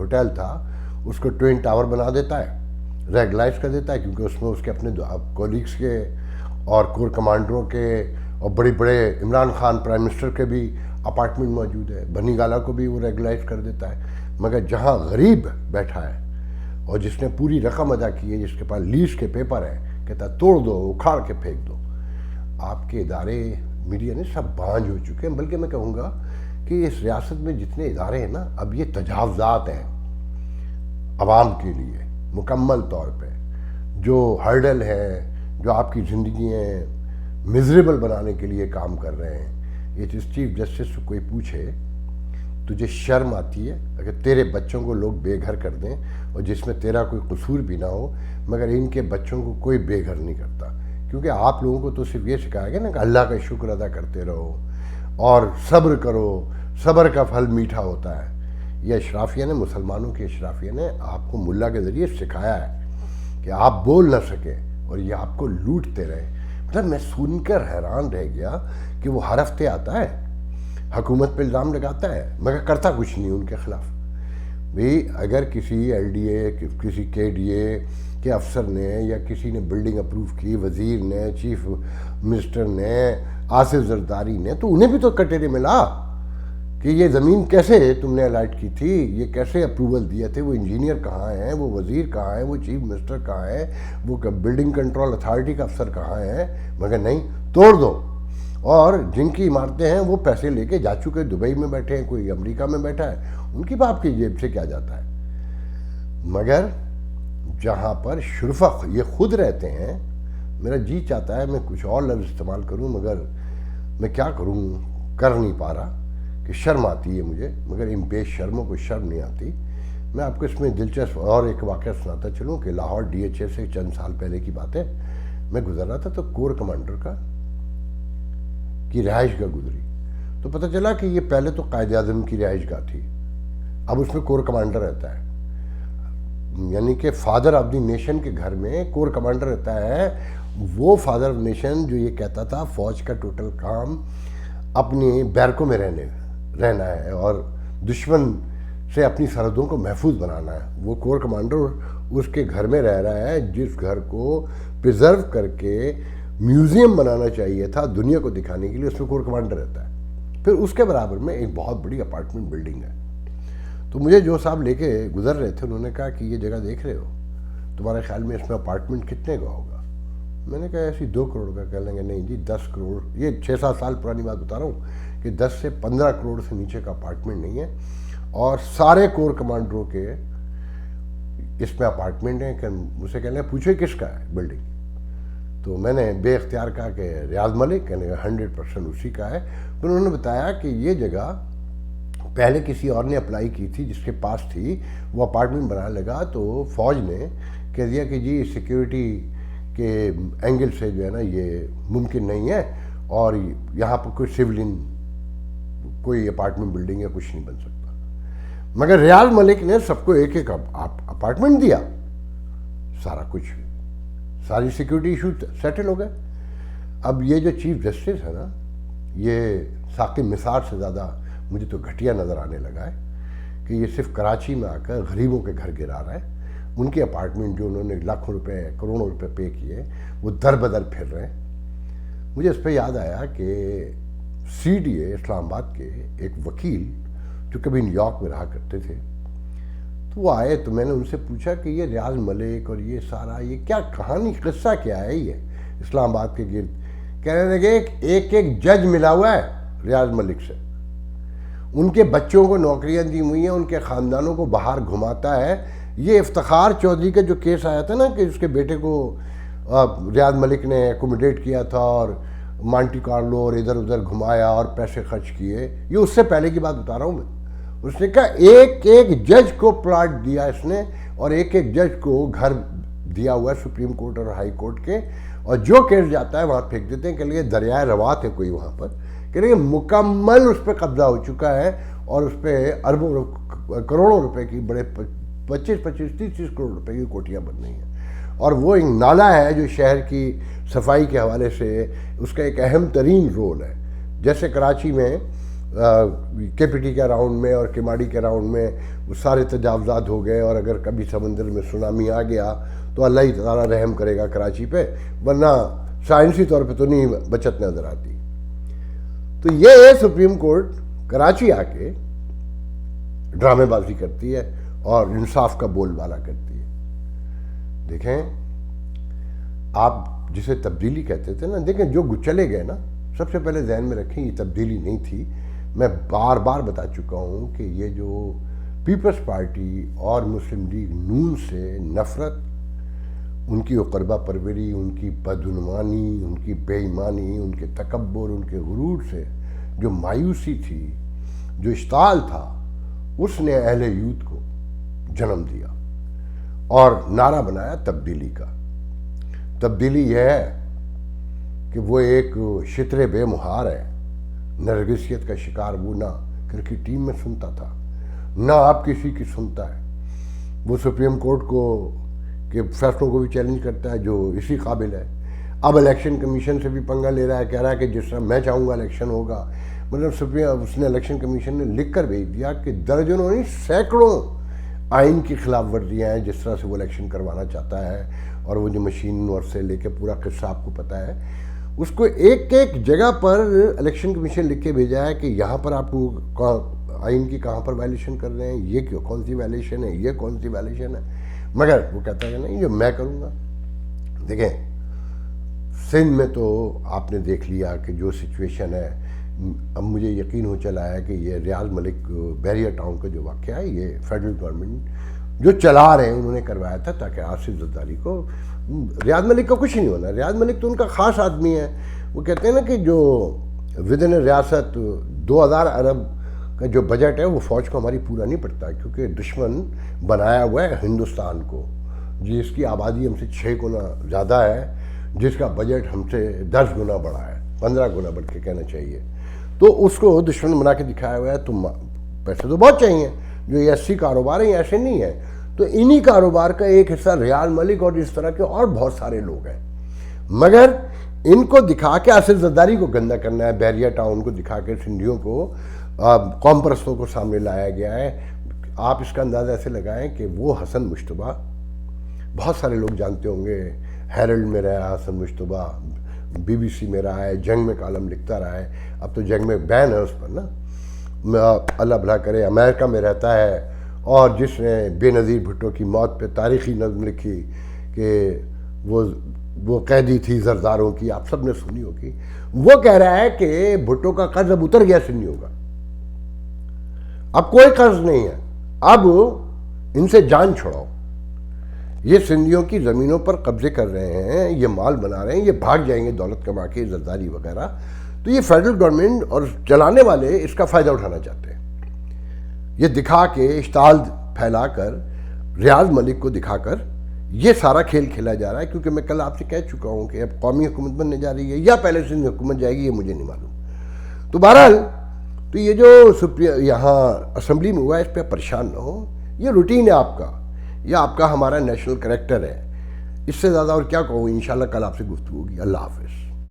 Hotel تھا اس کو twin tower بنا دیتا ہے, ریگولائز کر دیتا ہے, کیونکہ اس میں اس کے اپنے کولیگس کے اور کور کمانڈروں کے اور بڑے بڑے عمران خان پرائم منسٹر کے بھی اپارٹمنٹ موجود ہے. بنی گالا کو بھی وہ ریگولائز کر دیتا ہے. مگر جہاں غریب بیٹھا ہے اور جس نے پوری رقم ادا کی ہے, جس کے پاس لیز کے پیپر ہے, کہتا ہے توڑ دو, اکھاڑ کے پھینک دو. آپ کے ادارے میڈیا نے سب بانجھ ہو چکے ہیں. بلکہ میں کہوں گا کہ اس ریاست میں جتنے ادارے ہیں نا, اب یہ تجاوزات ہیں عوام کے لیے مکمل طور پہ. جو ہرڈل ہے, جو آپ کی زندگییں مزریبل بنانے کے لیے کام کر رہے ہیں. یہ چیف جسٹس سے کوئی پوچھے تجھے شرم آتی ہے اگر تیرے بچوں کو لوگ بے گھر کر دیں, اور جس میں تیرا کوئی قصور بھی نہ ہو, مگر ان کے بچوں کو کوئی بے گھر نہیں کرتا. کیونکہ آپ لوگوں کو تو صرف یہ سکھایا گیا نا کہ اللہ کا شکر ادا کرتے رہو اور صبر کرو, صبر کا پھل میٹھا ہوتا ہے. یہ اشرافیہ نے, مسلمانوں کی اشرافیہ نے آپ کو ملا کے ذریعے سکھایا ہے کہ آپ بول نہ سکیں اور یہ آپ کو لوٹتے رہے. مطلب میں سن کر حیران رہ گیا کہ وہ ہر ہفتے آتا ہے, حکومت پہ الزام لگاتا ہے, مگر کرتا کچھ نہیں ان کے خلاف. بھئی اگر کسی ایل ڈی اے, کسی کے ڈی اے کے افسر نے یا کسی نے بلڈنگ اپروو کی, وزیر نے, چیف منسٹر نے, آصف زرداری نے, تو انہیں بھی تو کٹیرے ملا کہ یہ زمین کیسے تم نے الاٹ کی تھی, یہ کیسے اپروول دیے تھے, وہ انجینئر کہاں ہیں, وہ وزیر کہاں ہیں, وہ چیف منسٹر کہاں ہیں, وہ بلڈنگ کنٹرول اتھارٹی کا افسر کہاں ہیں. مگر نہیں, توڑ دو. اور جن کی عمارتیں ہیں وہ پیسے لے کے جا چکے, دبئی میں بیٹھے ہیں, کوئی امریکہ میں بیٹھا ہے, ان کی باپ کی جیب سے کیا جاتا ہے. مگر جہاں پر شرفا یہ خود رہتے ہیں, میرا جی چاہتا ہے میں کچھ اور لفظ استعمال کروں, مگر میں کیا کروں, کر نہیں پا رہا کہ شرم آتی ہے مجھے. مگر ان بے شرموں کو شرم نہیں آتی. میں آپ کو اس میں دلچسپ اور ایک واقعہ سناتا چلوں کہ لاہور ڈی ایچ اے سے چند سال پہلے کی بات ہے. میں گزر رہا تھا تو کور کمانڈر کی رہائش گاہ گزری, تو پتہ چلا کہ یہ پہلے تو قائد اعظم کی رہائش گاہ تھی, اب اس میں کور کمانڈر رہتا ہے. یعنی کہ فادر آف دی نیشن کے گھر میں کور کمانڈر رہتا ہے. وہ فادر آف نیشن جو یہ کہتا تھا فوج کا ٹوٹل کام اپنی بیرکوں میں رہنا ہے اور دشمن سے اپنی سرحدوں کو محفوظ بنانا ہے, وہ کور کمانڈر اس کے گھر میں رہ رہا ہے جس گھر کو پریزرو کر کے میوزیم بنانا چاہیے تھا دنیا کو دکھانے کے لیے. اس میں کور کمانڈر رہتا ہے. پھر اس کے برابر میں ایک بہت بڑی اپارٹمنٹ بلڈنگ ہے. تو مجھے جو صاحب لے کے گزر رہے تھے, انہوں نے کہا کہ یہ جگہ دیکھ رہے ہو, تمہارے خیال میں اس میں اپارٹمنٹ کتنے کا ہوگا؟ میں نے کہا ایسی 2 کروڑ کا. کہہ لیں گے نہیں جی 10 کروڑ. یہ 6-7 سال پرانی بات بتا رہا ہوں کہ 10 سے 15 کروڑ سے نیچے کا اپارٹمنٹ نہیں ہے, اور سارے کور کمانڈروں کے اس میں اپارٹمنٹ ہیں. کہ مجھ سے کہہ لیں پوچھے کس کا ہے بلڈنگ, تو میں نے بے اختیار کہا کہ ریاض ملک. کہنے کا 100% اسی کا ہے. پھر انہوں نے بتایا کہ یہ جگہ پہلے کسی اور نے اپلائی کی تھی جس کے پاس تھی, وہ اپارٹمنٹ بنانے لگا تو فوج نے کہہ دیا کہ جی سیکیورٹی کے اینگل سے جو ہے نا یہ ممکن نہیں ہے, اور یہاں پر کوئی سیولین کوئی اپارٹمنٹ بلڈنگ یا کچھ نہیں بن سکتا. مگر ریاض ملک نے سب کو ایک ایک اپارٹمنٹ دیا, سارا کچھ, ساری سیکیورٹی ایشو سیٹل ہو گئے. اب یہ جو چیف جسٹس ہے نا, یہ ثاقب نثار سے زیادہ مجھے تو گھٹیا نظر آنے لگا ہے کہ یہ صرف کراچی میں آ کر غریبوں کے گھر گرا رہا ہے. ان کے اپارٹمنٹ جو انہوں نے لاکھوں روپے کروڑوں روپے پے کیے وہ در بدر پھر رہے ہیں. مجھے اس پہ یاد آیا کہ سی ڈی اے اسلام آباد کے ایک وکیل جو کبھی نیو یارک میں رہا کرتے تھے, تو وہ آئے تو میں نے ان سے پوچھا کہ یہ ریاض ملک اور یہ سارا یہ کیا کہانی, قصہ کیا ہے یہ اسلام آباد کے گرد. کہنے لگے ایک ایک جج ملا ہوا ہے ریاض ملک سے, ان کے بچوں کو نوکریاں دی ہوئی ہیں, ان کے خاندانوں کو باہر گھماتا ہے. یہ افتخار چودھری کا جو کیس آیا تھا نا کہ اس کے بیٹے کو ریاض ملک نے ایکوموڈیٹ کیا تھا اور مانٹی کارلو اور ادھر ادھر گھمایا اور پیسے خرچ کیے, یہ اس سے پہلے کی بات بتا رہا ہوں میں. اس نے کہا ایک ایک جج کو پلاٹ دیا اس نے, اور ایک ایک جج کو گھر دیا ہوا ہے سپریم کورٹ اور ہائی کورٹ کے, اور جو کیس جاتا ہے وہاں پھینک دیتے ہیں. کہ لیے دریائے روات ہے کوئی وہاں پر, کہ لیے مکمل اس پہ قبضہ ہو چکا ہے, اور اس پہ اربوں کروڑوں روپے کی, بڑے 25-30 کروڑ روپے کی کوٹیاں بن رہی ہیں. اور وہ ایک نالا ہے جو شہر کی صفائی کے حوالے سے اس کا ایک اہم ترین رول ہے. جیسے کراچی میں کے پی ٹی کے راؤنڈ میں اور کیماڑی کے راؤنڈ میں وہ سارے تجاوزات ہو گئے، اور اگر کبھی سمندر میں سونامی آ گیا تو اللہ ہی تعالیٰ رحم کرے گا کراچی پہ، ورنہ سائنسی طور پہ تو نہیں بچت نظر آتی۔ تو یہ سپریم کورٹ کراچی آ کے ڈرامے بازی کرتی ہے اور انصاف کا بول بالا کرتی ہے۔ دیکھیں، آپ جسے تبدیلی کہتے تھے نا، دیکھیں جو چلے گئے نا، سب سے پہلے ذہن میں رکھیں یہ تبدیلی نہیں تھی۔ میں بار بار بتا چکا ہوں کہ یہ جو پیپلز پارٹی اور مسلم لیگ نون سے نفرت، ان کی اقربا پروری، ان کی بدعنوانی، ان کی بے ایمانی، ان کے تکبر، ان کے غرور سے جو مایوسی تھی، جو اشتعال تھا، اس نے اہل یوتھ کو جنم دیا اور نعرہ بنایا تبدیلی کا۔ تبدیلی یہ ہے کہ وہ ایک شتر بے مہار ہے، نرگسیت کا شکار وہ نہ کرکٹ ٹیم میں سنتا تھا، نہ آپ کسی کی سنتا ہے۔ وہ سپریم کورٹ کو کے فیصلوں کو بھی چیلنج کرتا ہے جو اسی قابل ہے۔ اب الیکشن کمیشن سے بھی پنگا لے رہا ہے، کہہ رہا ہے کہ جس طرح میں چاہوں گا الیکشن ہوگا۔ مطلب اس نے الیکشن کمیشن نے لکھ کر بھیج دیا کہ درجنوں نہیں سینکڑوں آئین کی خلاف ورزیاں ہیں جس طرح سے وہ الیکشن کروانا چاہتا ہے، اور وہ جو مشین اور سے لے کے پورا قصہ آپ کو پتہ ہے۔ اس کو ایک ایک جگہ پر الیکشن کمیشن لکھ کے بھیجا ہے کہ یہاں پر آپ کو آئین کی کہاں پر وائلیشن کر رہے ہیں، یہ کون سی وائلیشن ہے، یہ کون سی وائلیشن ہے، مگر وہ کہتا ہے نہیں جو میں کروں گا۔ دیکھیں سندھ میں تو آپ نے دیکھ لیا کہ جو سچویشن ہے، اب مجھے یقین ہو چلا ہے کہ یہ ریاض ملک بیریا ٹاؤن کا جو واقعہ ہے، یہ فیڈرل گورنمنٹ جو چلا رہے ہیں انہوں نے کروایا تھا تاکہ آصف زرداری کو، ریاض ملک کا کچھ نہیں ہونا۔ ریاض ملک تو ان کا خاص آدمی ہے۔ وہ کہتے ہیں نا کہ جو ودن ریاست 2000 ارب کا جو بجٹ ہے وہ فوج کو ہماری پورا نہیں پڑتا، کیونکہ دشمن بنایا ہوا ہے ہندوستان کو، جس کی آبادی ہم سے 6 گنا زیادہ ہے، جس کا بجٹ ہم سے 10 گنا بڑا ہے، 15 گنا بڑھ کے کہنا چاہیے۔ تو اس کو دشمن بنا کے دکھایا ہوا ہے۔ تو پیسے تو بہت چاہیے، جو یہ 80 کاروبار ہیں ایسے نہیں ہیں، تو انہی کاروبار کا ایک حصہ ریاض ملک اور اس طرح کے اور بہت سارے لوگ ہیں، مگر ان کو دکھا کے آصف زرداری کو گندہ کرنا ہے، بیریا ٹاؤن کو دکھا کے سندھیوں کو، قوم پرستوں کو سامنے لایا گیا ہے۔ آپ اس کا اندازہ ایسے لگائیں کہ وہ حسن مشتبہ، بہت سارے لوگ جانتے ہوں گے، ہیرلڈ میں رہا حسن مشتبہ، بی بی سی میں رہا ہے، جنگ میں کالم لکھتا رہا ہے، اب تو جنگ میں بین ہے اس پر نا، اللہ بھلا کرے، امریکہ میں رہتا ہے، اور جس نے بے نظیر بھٹو کی موت پہ تاریخی نظم لکھی کہ وہ قیدی تھی زرداروں کی، آپ سب نے سنی ہوگی۔ وہ کہہ رہا ہے کہ بھٹو کا قرض اب اتر گیا سندھیوں کا، اب کوئی قرض نہیں ہے، اب ان سے جان چھڑاؤ۔ یہ سندھیوں کی زمینوں پر قبضے کر رہے ہیں، یہ مال بنا رہے ہیں، یہ بھاگ جائیں گے دولت کما کے، زرداری وغیرہ۔ تو یہ فیڈرل گورنمنٹ اور چلانے والے اس کا فائدہ اٹھانا چاہتے ہیں، یہ دکھا کے اشتعال پھیلا کر، ریاض ملک کو دکھا کر یہ سارا کھیل کھیلا جا رہا ہے۔ کیونکہ میں کل آپ سے کہہ چکا ہوں کہ اب قومی حکومت بننے جا رہی ہے یا پہلے سے حکومت جائے گی، یہ مجھے نہیں معلوم۔ تو بہرحال تو یہ جو یہاں اسمبلی میں ہوا ہے، اس پہ پریشان نہ ہو، یہ روٹین ہے آپ کا، یہ آپ کا ہمارا نیشنل کریکٹر ہے۔ اس سے زیادہ اور کیا کہوں، انشاءاللہ کل آپ سے گفتگو ہوگی۔ اللہ حافظ۔